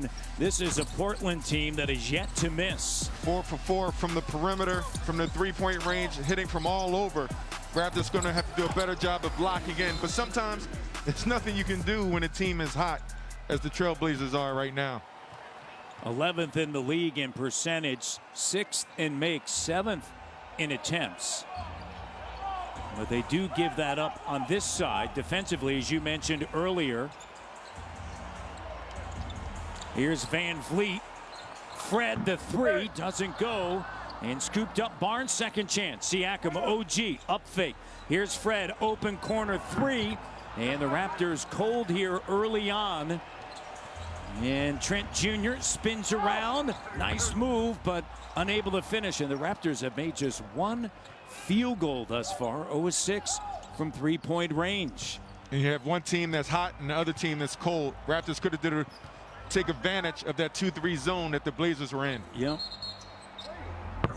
again, this is a Portland team that is yet to miss. 4 for 4 from the perimeter, from the three-point range, hitting from all over. Raptors going to have to do a better job of blocking in, but sometimes there's nothing you can do when a team is hot, as the Trailblazers are right now. 11th in the league in percentage, 6th in makes, 7th in attempts. But they do give that up on this side defensively, as you mentioned earlier. Here's Van Vliet. Fred, the three, doesn't go. And scooped up Barnes, second chance. Siakam, OG, up fake. Here's Fred, open corner three. And the Raptors cold here early on. And Trent Jr. spins around. Nice move, but unable to finish. And the Raptors have made just one field goal thus far, 0-6 from three-point range. And you have one team that's hot and the other team that's cold. Raptors could have take advantage of that 2-3 zone that the Blazers were in. Yep.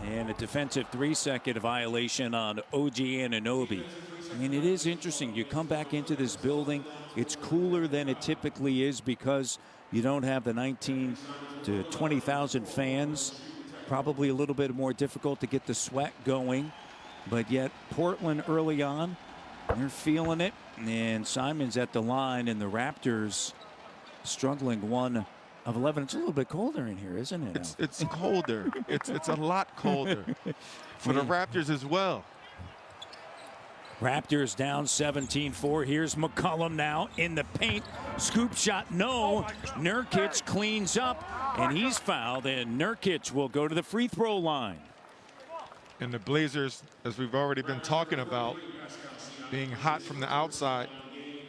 And a defensive 3-second violation on OG Anunoby. I mean, it is interesting. You come back into this building, it's cooler than it typically is because you don't have the 19 to 20,000 fans. Probably a little bit more difficult to get the sweat going. But yet, Portland early on, they're feeling it. And Simons at the line, and the Raptors struggling 1 of 11. It's a little bit colder in here, isn't it? It's colder. it's a lot colder for the Raptors as well. Raptors down 17-4. Here's McCollum now in the paint. Scoop shot, no. Nurkic cleans up, and he's fouled, and Nurkic will go to the free throw line. And the Blazers, as we've already been talking about, being hot from the outside.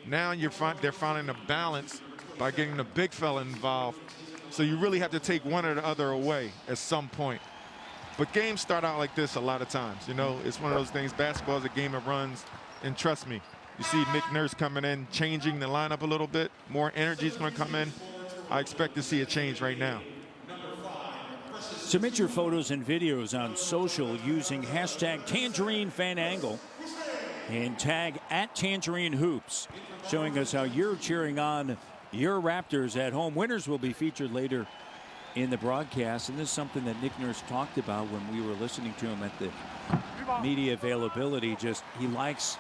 Now they're finding a balance by getting the big fella involved. So you really have to take one or the other away at some point. But games start out like this a lot of times. You know, it's one of those things. Basketball is a game of runs. And trust me, you see Nick Nurse coming in, changing the lineup a little bit. More energy is going to come in. I expect to see a change right now. Submit your photos and videos on social using hashtag TangerineFanAngle and tag @TangerineHoops, showing us how you're cheering on your Raptors at home. Winners will be featured later in the broadcast, and this is something that Nick Nurse talked about when we were listening to him at the media availability. Just he likes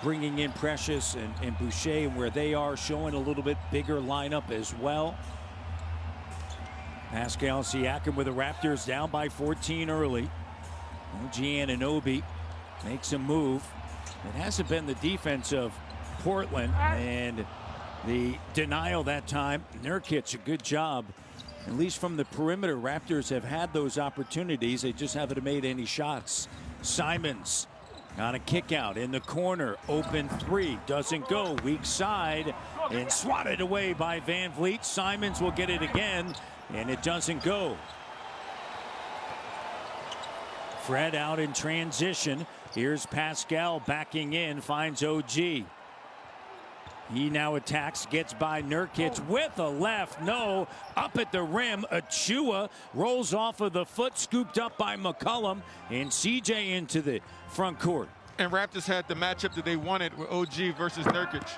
bringing in Precious and Boucher and where they are, showing a little bit bigger lineup as well. Pascal Siakam with the Raptors down by 14 early. OG Anunoby makes a move. It hasn't been the defense of Portland, and the denial that time. Nurkic, a good job. At least from the perimeter, Raptors have had those opportunities. They just haven't made any shots. Simons on a kick out in the corner. Open three. Doesn't go. Weak side. And swatted away by Van Vliet. Simons will get it again. And it doesn't go. Fred out in transition. Here's Pascal backing in. Finds OG. He now attacks, gets by Nurkic with a left. No, up at the rim. Achua rolls off of the foot, scooped up by McCollum, and CJ into the front court. And Raptors had the matchup that they wanted with OG versus Nurkic.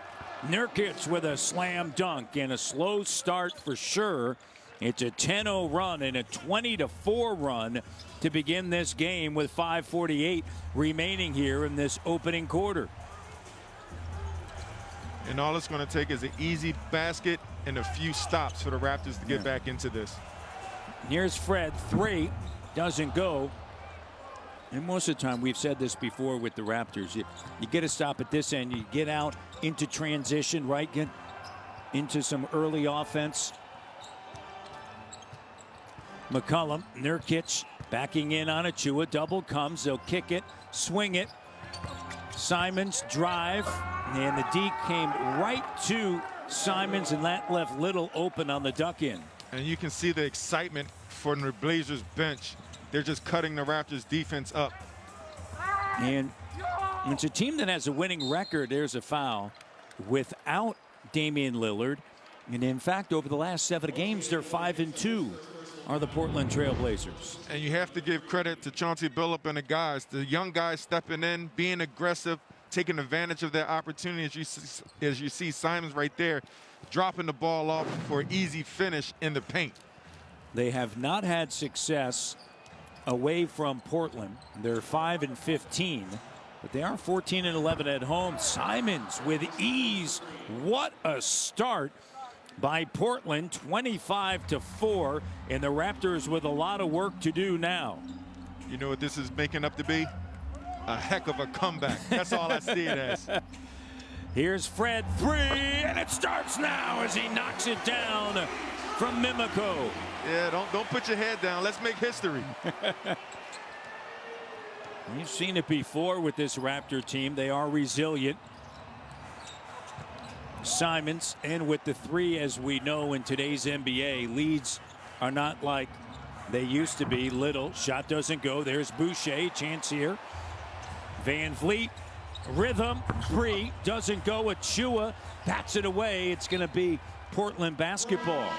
Nurkic with a slam dunk and a slow start for sure. It's a 10-0 run and a 20-4 run to begin this game with 5:48 remaining here in this opening quarter. And all it's going to take is an easy basket and a few stops for the Raptors to get back into this. Here's Fred, three, doesn't go. And most of the time, we've said this before with the Raptors, you get a stop at this end, you get out into transition, right? Get into some early offense. McCollum, Nurkic backing in on Achua, double comes, they'll kick it, swing it. Simons drive, and the D came right to Simons, and that left Little open on the duck in. And you can see the excitement for the Blazers bench. They're just cutting the Raptors defense up. And it's a team that has a winning record. There's a foul without Damian Lillard. And in fact, over the last 7 games, they're 5-2. Are the Portland Trailblazers. And you have to give credit to Chauncey Billups and the guys. The young guys stepping in, being aggressive, taking advantage of their opportunity. As you see Simons right there, dropping the ball off for an easy finish in the paint. They have not had success away from Portland. They're 5-15, but they are 14-11 at home. Simons with ease. What a start by Portland, 25-4, and the Raptors with a lot of work to do now. You know what this is making up to be? A heck of a comeback. That's all I see it as. Here's Fred, three, and it starts now as he knocks it down from Mimico. Yeah, don't put your head down. Let's make history. You've seen it before with this Raptor team. They are resilient. Simons in with the three, as we know in today's NBA. Leads are not like they used to be. Little shot doesn't go. There's Boucher, chance here. Van Vliet, rhythm, three, doesn't go. Achua bats it away. It's going to be Portland basketball.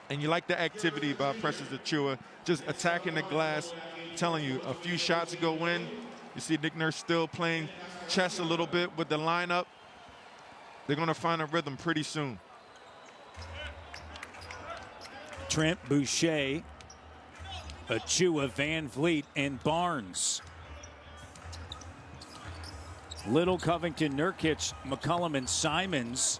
And you like the activity by Precious Achua, just attacking the glass. I'm telling you, a few shots go in. You see Nick Nurse still playing chess a little bit with the lineup. They're going to find a rhythm pretty soon. Trent, Boucher, Achua, Van Vliet, and Barnes. Little, Covington, Nurkic, McCollum, and Simons.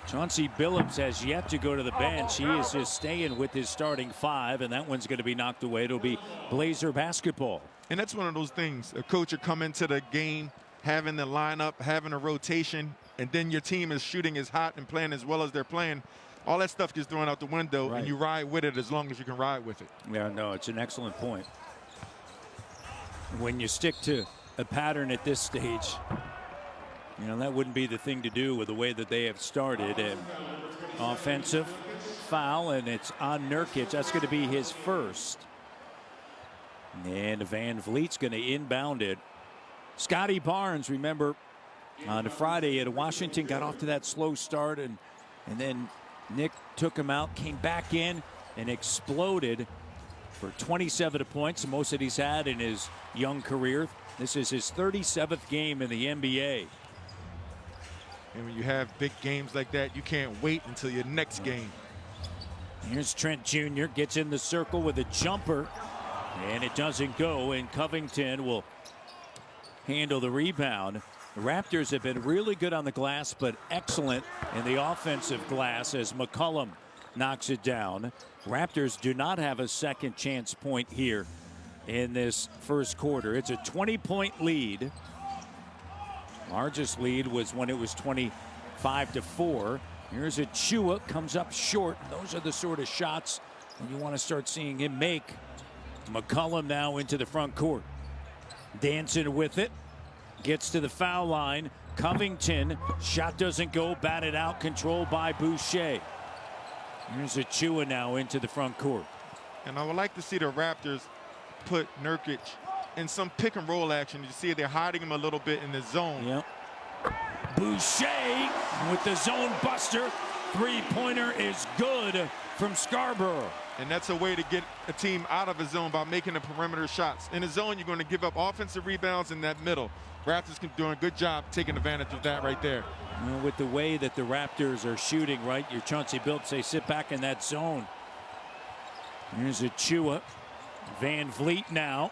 Chauncey Billups has yet to go to the bench. He is just staying with his starting five, and that one's going to be knocked away. It'll be Blazer basketball. And that's one of those things. A coach will come into the game having the lineup, having a rotation, and then your team is shooting as hot and playing as well as they're playing. All that stuff gets thrown out the window, right, and you ride with it as long as you can ride with it. Yeah, no, it's an excellent point. When you stick to a pattern at this stage, you know, that wouldn't be the thing to do with the way that they have started. An offensive foul, and it's on Nurkic. That's going to be his first. And Van Vliet's going to inbound it. Scotty Barnes, remember, on Friday at Washington, got off to that slow start, and then Nick took him out, came back in, and exploded for 27 points, the most that he's had in his young career. This is his 37th game in the NBA. And when you have big games like that, you can't wait until your next game. Here's Trent Jr. gets in the circle with a jumper, and it doesn't go, and Covington will handle the rebound. The Raptors have been really good on the glass, but excellent in the offensive glass as McCollum knocks it down. Raptors do not have a second chance point here in this first quarter. It's a 20-point lead. Largest lead was when it was 25-4. Here's Achua, comes up short. Those are the sort of shots that you want to start seeing him make. McCollum now into the front court. Dancing with it. Gets to the foul line. Covington, shot doesn't go, batted out, controlled by Boucher. Here's Achua now into the front court. And I would like to see the Raptors put Nurkic in some pick and roll action. You see they're hiding him a little bit in the zone. Yep. Boucher with the zone buster. Three-pointer is good from Scarborough. And that's a way to get a team out of a zone by making the perimeter shots. In a zone, you're going to give up offensive rebounds in that middle. Raptors can do a good job taking advantage of that right there. You know, with the way that the Raptors are shooting, right? Your Chauncey Billups, they sit back in that zone. Here's Achua. Van Vliet now.